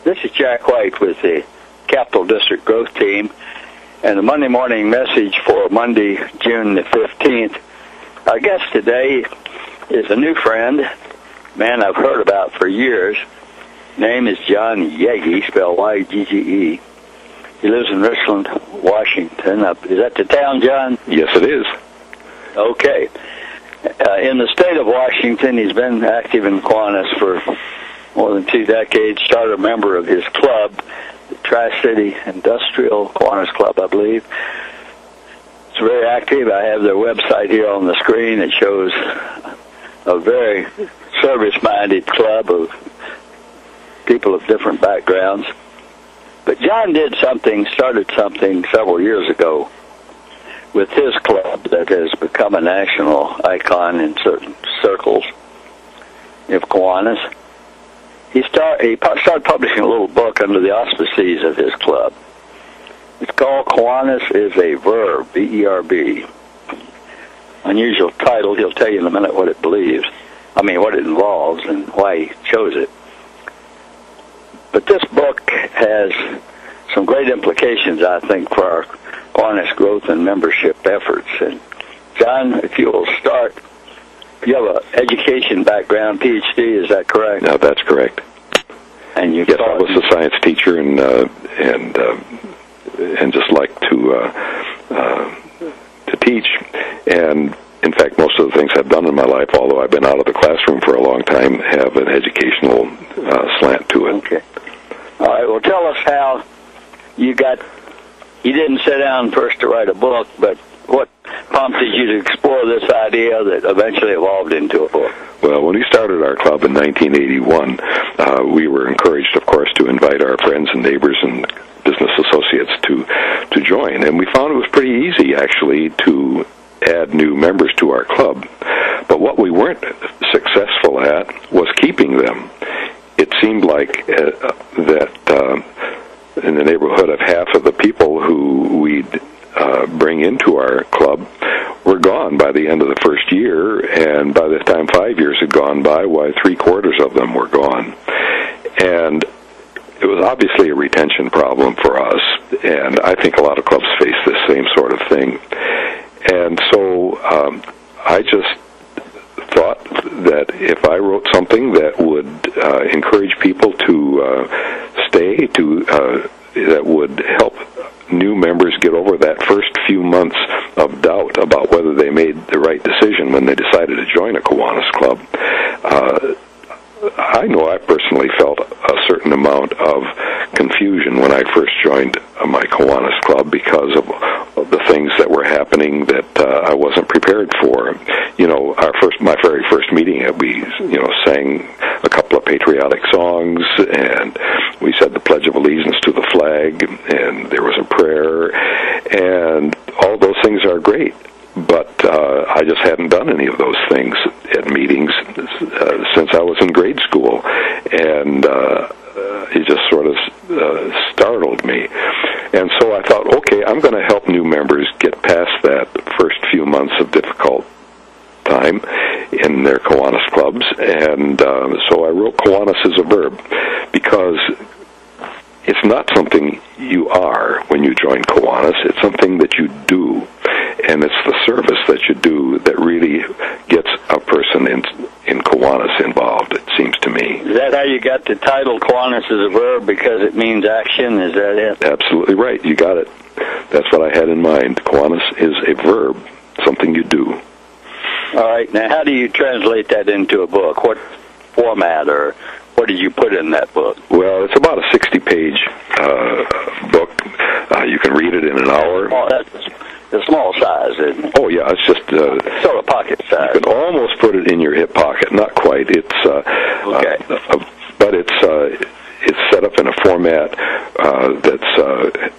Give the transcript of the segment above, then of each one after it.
This is Jack White with the Capital District Growth Team, and the Monday morning message for Monday, June the 15th. Our guest today is a new friend, man I've heard about for years. Name is John Yegge, spelled Y-G-G-E. He lives in Richland, Washington. Is that the town, John? Yes, it is. Okay. In the state of Washington, he's been active in Kiwanis for more than 2 decades. Started a member of his club, the Tri-City Industrial Kiwanis Club, I believe. It's very active. I have their website here on the screen. It shows a very service-minded club of people of different backgrounds. But John started something several years ago with his club that has become a national icon in certain circles of Kiwanis. He started publishing a little book under the auspices of his club. It's called Kiwanis is a Verb, V-E-R-B. Unusual title. He'll tell you in a minute what it involves and why he chose it. But this book has some great implications, I think, for our Kiwanis growth and membership efforts. And John, if you will start, you have an education background, PhD, is that correct? No, that's correct. And yes, I was a science teacher and just like to teach. And in fact, most of the things I've done in my life, although I've been out of the classroom for a long time, have an educational slant to it. Okay. All right. Well, tell us how you didn't sit down first to write a book, but what prompted you to explore this idea that eventually evolved into a book? Well, when we started our club in 1981, we were encouraged, of course, to invite our friends and neighbors and business associates to join. And we found it was pretty easy, actually, to add new members to our club. But what we weren't successful at was keeping them. It seemed like that in the neighborhood of half of the people who we'd bring into our club were gone by the end of the first year, and by the time 5 years had gone by, why, 3/4 of them were gone. And it was obviously a retention problem for us, and I think a lot of clubs face this same sort of thing. And so I just thought that if I wrote something that would encourage people to stay, that would help new members get over that first few months of doubt about whether they made the right decision when they decided to join a Kiwanis club. I know I personally felt a certain amount of confusion when I first joined my Kiwanis club because of the things that were happening that I wasn't prepared for. You know, my very first meeting, we sang a couple of patriotic songs, and we said the Pledge of Allegiance to the flag, and there was a prayer, and all those things are great. But I just hadn't done any of those things at meetings since I was in grade school, and it just sort of startled me. And so I thought, okay, I'm going to help new members get past that first few months of difficult time in their Kiwanis clubs, and so I wrote Kiwanis is a Verb, because it's not something you are when you join Kiwanis. It's something that you do, and it's the service that you do that really gets a person in Kiwanis involved, it seems to me. Is that how you got the title Kiwanis is a Verb, because it means action? Is that it? Absolutely right. You got it. That's what I had in mind. Kiwanis is a verb, something you do. All right. Now, how do you translate that into a book? What format or what did you put in that book? Well, it's about a 60-page book. You can read it in an hour. Oh, that's the small size, isn't it? Oh, yeah. It's just sort of pocket size. You can almost put it in your hip pocket. Not quite. It's okay. But it's set up in a format that's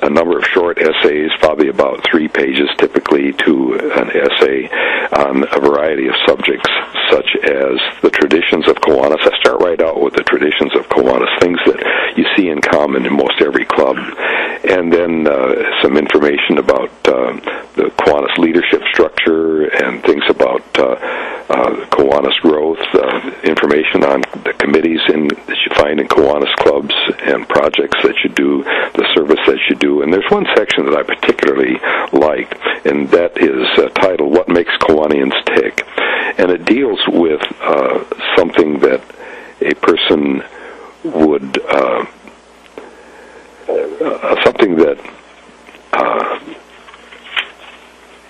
a number of short essays, probably about 3 pages typically to an essay on a variety of subjects, such as the traditions of Kiwanis. I start right out with the traditions of Kiwanis, things that you see in common in most every club, and then some information about the Kiwanis leadership structure and things about Kiwanis growth, information on the committees that you find in Kiwanis clubs and projects that you do, the service that you do. And there's one section that I particularly like, and that is titled "What Makes Kiwanians Tick," and it deals with something that a person would something that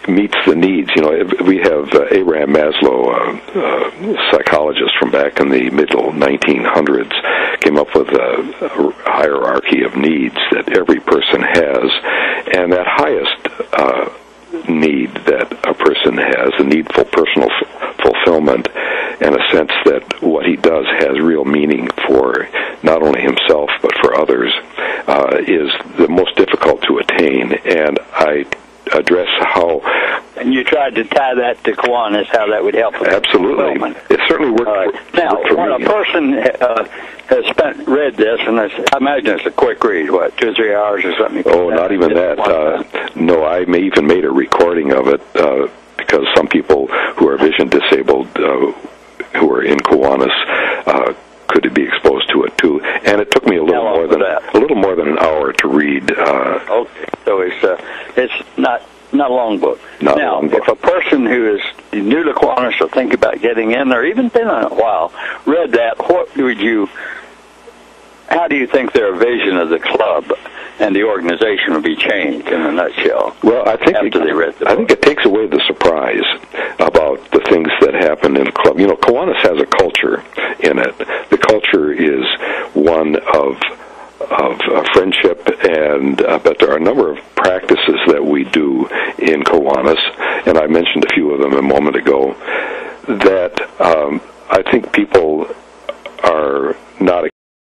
meets the needs. You know, we have Abraham Maslow, a psychologist from back in the middle 1900s, came up with a hierarchy of needs that every person has, and that highest need that a person has, the need for personal fulfillment, and a sense that what he does has real meaning for not only himself but for others, is the most difficult to attain. And I address how... And you tried to tie that to Kiwanis, how that would help. Absolutely. It certainly worked. Now, worked for when me. a person has read this, and I imagine it's a quick read, what, 2 or 3 hours or something? Oh, not even that. No, I even made a recording of it because some people who are vision disabled who are in Kiwanis could be exposed to it too, and it took me a little more than an hour to read. Okay, so it's not a long book. Not now, a long book. If a person who is new to Kiwanis or think about getting in, or even been in a while, read that, how do you think their vision of the club and the organization would be changed in a nutshell? Well, I think they read the book? I think it takes away the surprise about the things that happen in a club. You know, Kiwanis has a culture in it. The culture is one of friendship, and but there are a number of practices that we do in Kiwanis, and I mentioned a few of them a moment ago, that I think people are not